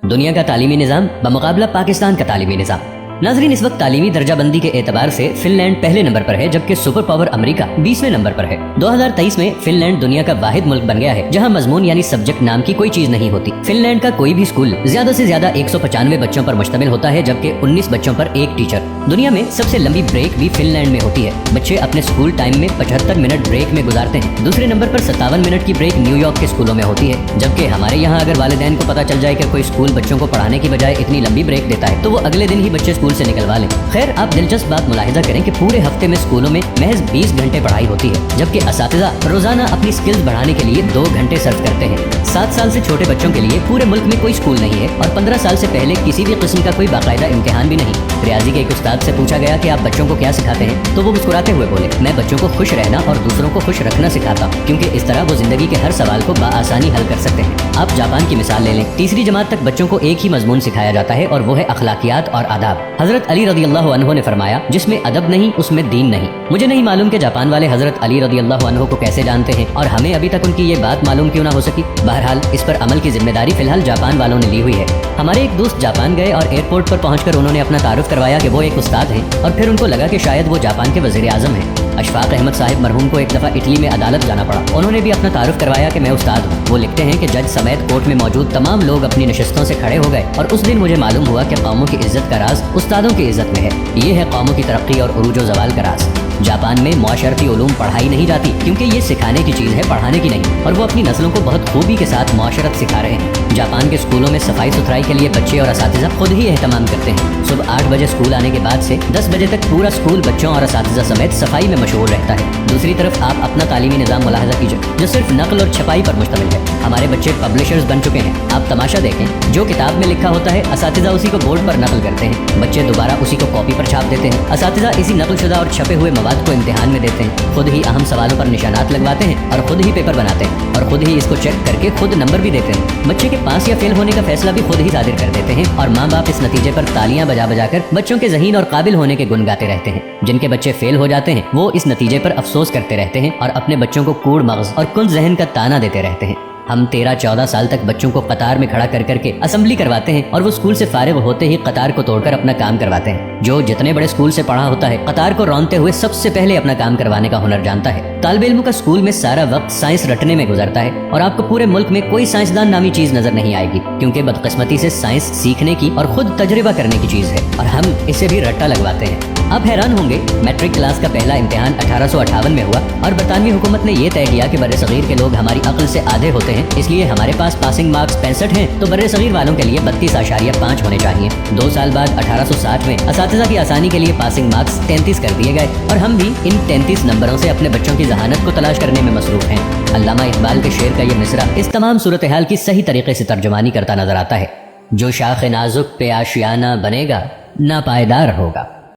دنیا کا تعلیمی نظام بمقابلہ پاکستان کا تعلیمی نظام۔ ناظرین، اس وقت تعلیمی درجہ بندی کے اعتبار سے فن لینڈ پہلے نمبر پر ہے، جبکہ سپر پاور امریکہ 20ویں نمبر پر ہے۔ 2023 میں فن لینڈ دنیا کا واحد ملک بن گیا ہے جہاں مضمون یعنی سبجیکٹ نام کی کوئی چیز نہیں ہوتی۔ فن لینڈ کا کوئی بھی اسکول زیادہ سے زیادہ 195 بچوں پر مشتمل ہوتا ہے، جبکہ 19 بچوں پر ایک ٹیچر۔ دنیا میں سب سے لمبی بریک بھی فن لینڈ میں ہوتی ہے۔ بچے اپنے اسکول ٹائم میں 75 منٹ بریک میں گزارتے ہیں۔ دوسرے نمبر پر 57 منٹ کی بریک نیو یارک کے اسکولوں میں ہوتی ہے، جبکہ ہمارے یہاں اگر والدین کو پتا چل جائے کہ کوئی اسکول بچوں کو پڑھانے کی بجائے اتنی لمبی بریک دیتا ہے تو وہ اگلے دن ہی بچے اسکول سے نکلوا لیں۔ خیر، آپ دلچسپ بات ملاحظہ کریں کہ پورے ہفتے میں اسکولوں میں محض 20 گھنٹے پڑھائی ہوتی ہے، جبکہ اساتذہ روزانہ اپنی سکلز بڑھانے کے لیے 2 گھنٹے صرف کرتے ہیں۔ 7 سال سے چھوٹے بچوں کے لیے پورے ملک میں کوئی اسکول نہیں ہے اور 15 سال سے پہلے کسی بھی قسم کا کوئی باقاعدہ امتحان بھی نہیں۔ ریاضی کے ایک استاد سے پوچھا گیا کہ آپ بچوں کو کیا سکھاتے ہیں تو وہ مسکراتے ہوئے بولے، میں بچوں کو خوش رہنا اور دوسروں کو خوش رکھنا سکھاتا ہوں، کیونکہ اس طرح وہ زندگی کے ہر سوال کو بآسانی حل کر سکتے ہیں۔ آپ جاپان کی مثال لے لیں، تیسری جماعت تک بچوں کو ایک ہی مضمون سکھایا جاتا ہے اور وہ ہے اخلاقیات اور آداب۔ حضرت علی رضی اللہ عنہ نے فرمایا، جس میں ادب نہیں اس میں دین نہیں۔ مجھے نہیں معلوم کہ جاپان والے حضرت علی رضی اللہ عنہ کو کیسے جانتے ہیں اور ہمیں ابھی تک ان کی یہ بات معلوم کیوں نہ ہو سکی۔ بہرحال اس پر عمل کی ذمہ داری فی الحال جاپان والوں نے لی ہوئی ہے۔ ہمارے ایک دوست جاپان گئے اور ایئرپورٹ پر پہنچ کر انہوں نے اپنا تعارف کروایا کہ وہ ایک استاد ہیں، اور پھر ان کو لگا کہ شاید وہ جاپان کے وزیر اعظم ہیں۔ اشفاق احمد صاحب مرحوم کو ایک دفعہ اٹلی میں عدالت جانا پڑا، انہوں نے بھی اپنا تعارف کروایا کہ میں استاد ہوں۔ وہ لکھتے ہیں کہ جج سمیت کورٹ میں موجود تمام لوگ اپنی نشستوں سے کھڑے ہو گئے اور اس دن مجھے معلوم ہوا کہ قوموں کی عزت کا راز استادوں کی عزت میں ہے۔ یہ ہے قوموں کی ترقی اور عروج و زوال کا راز۔ جاپان میں معاشرتی علوم پڑھائی نہیں جاتی کیونکہ یہ سکھانے کی چیز ہے، پڑھانے کی نہیں، اور وہ اپنی نسلوں کو بہت خوبی کے ساتھ معاشرت سکھا رہے ہیں۔ جاپان کے اسکولوں میں صفائی ستھرائی کے لیے بچے اور اساتذہ خود ہی اہتمام کرتے ہیں۔ صبح 8 بجے اسکول آنے کے بعد سے 10 بجے تک پورا اسکول بچوں اور اساتذہ سمیت صفائی میں مشغول رہتا ہے۔ دوسری طرف آپ اپنا تعلیمی نظام ملاحظہ کیجیے جو صرف نقل اور چھپائی پر مشتمل ہے۔ ہمارے بچے پبلشرز بن چکے ہیں۔ آپ تماشا دیکھیں، جو کتاب میں لکھا ہوتا ہے اساتذہ اسی کو بورڈ پر نقل کرتے ہیں، بچے دوبارہ اسی کو کاپی پر چھاپ دیتے ہیں۔ اساتذہ اسی نقل شدہ اور چھپے ہوئے مواد کو امتحان میں دیتے ہیں، خود ہی اہم سوالوں پر نشانات لگواتے ہیں اور خود ہی پیپر بناتے ہیں اور خود ہی اس کو چیک کر کے خود نمبر بھی دیتے ہیں۔ بچے کے پاس یا فیل ہونے کا فیصلہ بھی خود ہی صادر کر دیتے ہیں اور ماں باپ اس نتیجے پر تالیاں بجا بجا کر بچوں کے ذہین اور قابل ہونے کے گن گاتے رہتے ہیں۔ جن کے بچے فیل ہو جاتے ہیں وہ اس نتیجے پر افسوس کرتے رہتے ہیں اور اپنے بچوں کو کوڑ مغز اور کن ذہن کا تانا دیتے رہتے ہیں۔ ہم 13-14 سال تک بچوں کو قطار میں کھڑا کر کے اسمبلی کرواتے ہیں اور وہ اسکول سے فارغ ہوتے ہی قطار کو توڑ کر اپنا کام کرواتے ہیں۔ جو جتنے بڑے اسکول سے پڑھا ہوتا ہے قطار کو رونتے ہوئے سب سے پہلے اپنا کام کروانے کا ہنر جانتا ہے۔ طالب علم کا اسکول میں سارا وقت سائنس رٹنے میں گزرتا ہے اور آپ کو پورے ملک میں کوئی سائنسدان نامی چیز نظر نہیں آئے گی، کیونکہ بدقسمتی سے سائنس سیکھنے کی اور خود تجربہ کرنے کی چیز ہے اور ہم اسے بھی رٹا لگواتے ہیں۔ آپ حیران ہوں گے، میٹرک کلاس کا پہلا امتحان 1858 میں ہوا اور برطانوی حکومت نے یہ طے کیا کہ بر صغیر کے لوگ ہماری عقل سے آدھے ہوتے ہیں، اس لیے ہمارے پاس پاسنگ مارکس 65 ہیں تو بر صغیر والوں کے لیے 32.5 ہونے چاہیے۔ 2 سال بعد 1860 میں اساتذہ کی آسانی کے لیے پاسنگ مارکس 33 کر دیے گئے اور ہم بھی ان 33 نمبروں سے اپنے بچوں کی ذہانت کو تلاش کرنے میں مصروف ہیں۔ علامہ اقبال کے شعر کا یہ مصرع اس تمام صورتحال کی صحیح طریقے سے ترجمانی کرتا نظر آتا ہے۔ جو شاخ نازک پہ آشیانہ بنے گا ناپائیدار ہوگا۔